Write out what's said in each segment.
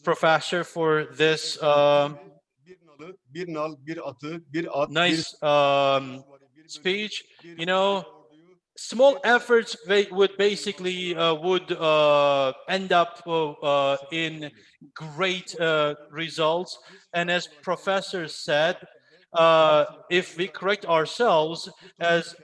Professor, for this nice speech. You know, small efforts would basically end up in great results. And as Professor said, if we correct ourselves, as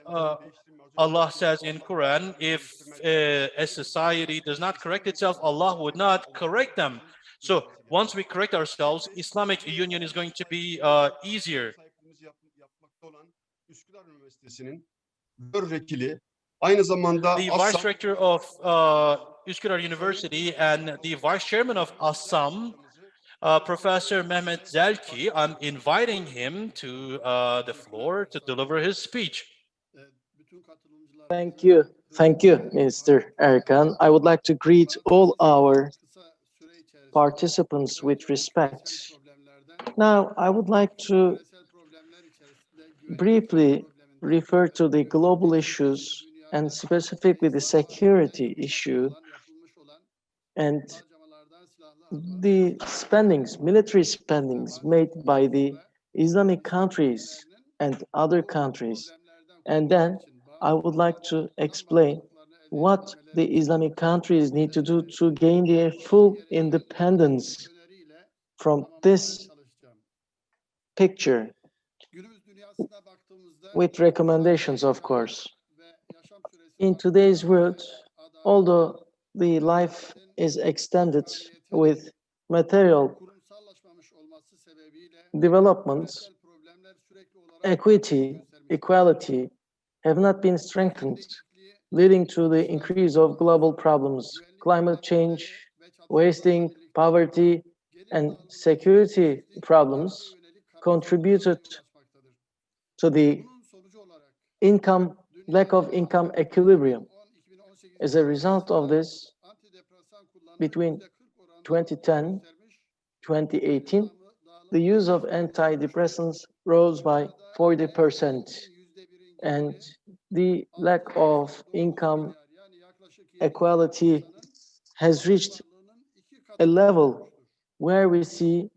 Allah says in Quran, if a society does not correct itself, Allah would not correct them. So once we correct ourselves, Islamic union is going to be easier. The Vice Rector of Uskudar University and the Vice Chairman of ASSAM, Professor Mehmet ZELKA, I'm inviting him to the floor to deliver his speech. Thank you, Mr. Erkan. I would like to greet all our participants with respect. Now, I would like to briefly refer to the global issues and specifically the security issue and the military spendings made by the Islamic countries and other countries. And then I would like to explain what the Islamic countries need to do to gain their full independence from this picture, with recommendations, of course. In today's world, although the life is extended with material developments, equity, equality have not been strengthened, leading to the increase of global problems. Climate change, wasting, poverty, and security problems contributed to the lack of income equilibrium. As a result of this, between 2010 2018, the use of antidepressants rose by 40%, and the lack of income equality has reached a level where we see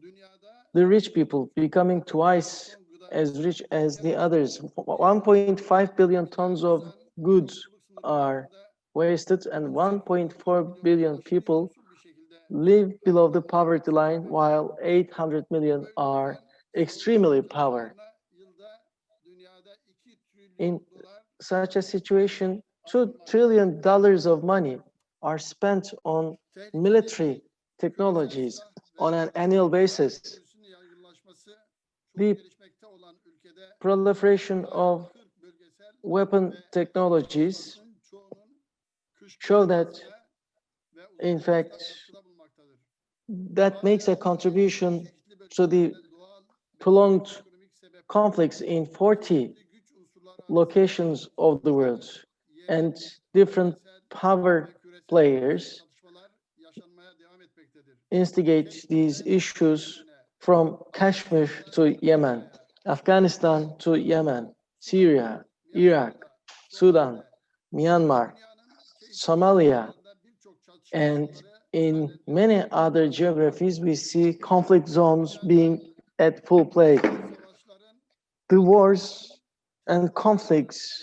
the rich people becoming twice as rich as the others. 1.5 billion tons of goods are wasted, and 1.4 billion people live below the poverty line, while 800 million are extremely poor. In such a situation, $2 trillion of money are spent on military technologies on an annual basis. The proliferation of weapon technologies show that, in fact, that makes a contribution to the prolonged conflicts in 40 locations of the world, and different power players instigate these issues from Kashmir to Yemen, Afghanistan to Yemen, Syria, Iraq, Sudan, Myanmar, Somalia, and in many other geographies, we see conflict zones being at full play. The wars and conflicts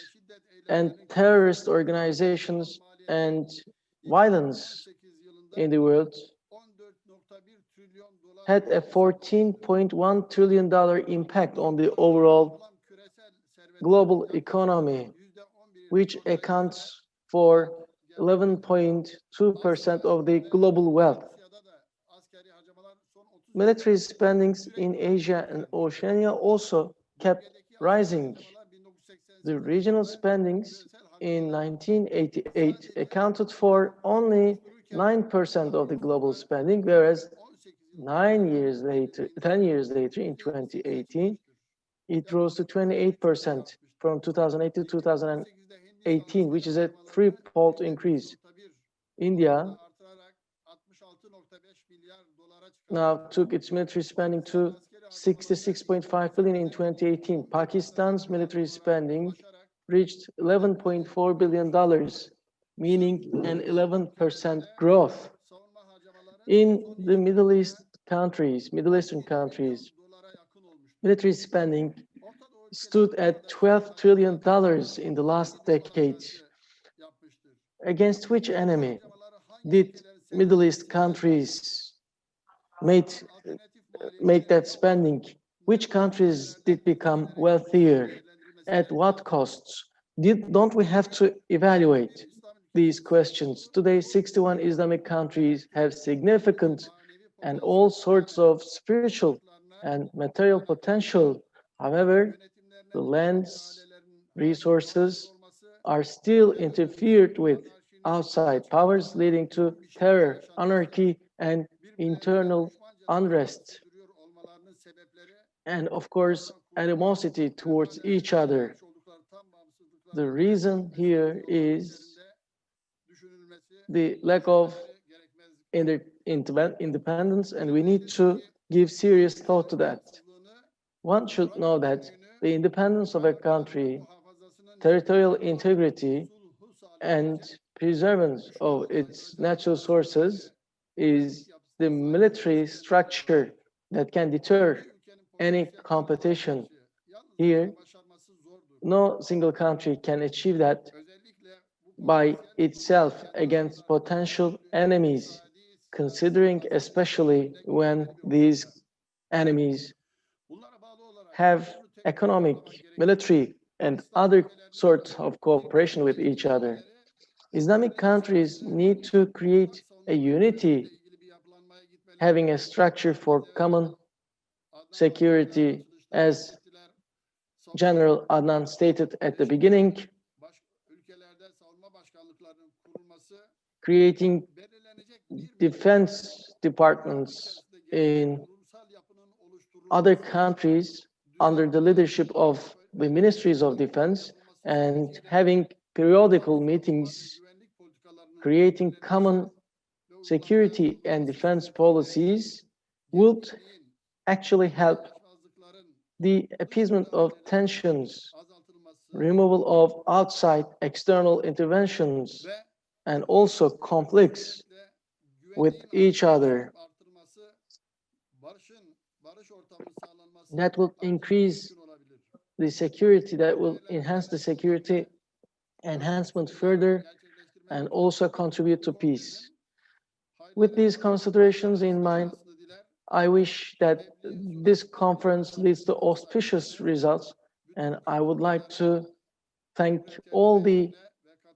and terrorist organizations and violence in the world had a $14.1 trillion impact on the overall global economy, which accounts for 11.2% of the global wealth. Military spendings in Asia and Oceania also kept rising. The regional spendings in 1988 accounted for only 9% of the global spending, whereas 10 years later, in 2018, it rose to 28% from 2008 to 2018, which is a threefold increase. India now took its military spending to 66.5 billion in 2018. Pakistan's military spending reached $11.4 billion, meaning an 11% growth. In the Middle Eastern countries, military spending stood at $12 trillion in the last decade. Against which enemy did Middle East countries make that spending? Which countries did become wealthier? At what costs? Don't we have to evaluate these questions? Today, 61 Islamic countries have significant and all sorts of spiritual and material potential. However, the land's resources are still interfered with outside powers, leading to terror, anarchy, and internal unrest. And of course, animosity towards each other. The reason here is the lack of independence, and we need to give serious thought to that. One should know that the independence of a country, territorial integrity, and preservance of its natural sources is the military structure that can deter any competition. Here, no single country can achieve that by itself against potential enemies, considering especially when these enemies have economic, military, and other sorts of cooperation with each other. Islamic countries need to create a unity, having a structure for common security, as General Adnan stated at the beginning, creating defense departments in other countries under the leadership of the ministries of defense and having periodical meetings, creating common security and defense policies would actually help the appeasement of tensions, removal of outside external interventions, and also conflicts with each other. That will increase the security, that will enhance the security enhancement further, and also contribute to peace. With these considerations in mind, I wish that this conference leads to auspicious results, and I would like to thank all the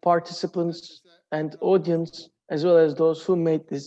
participants and audience, as well as those who made this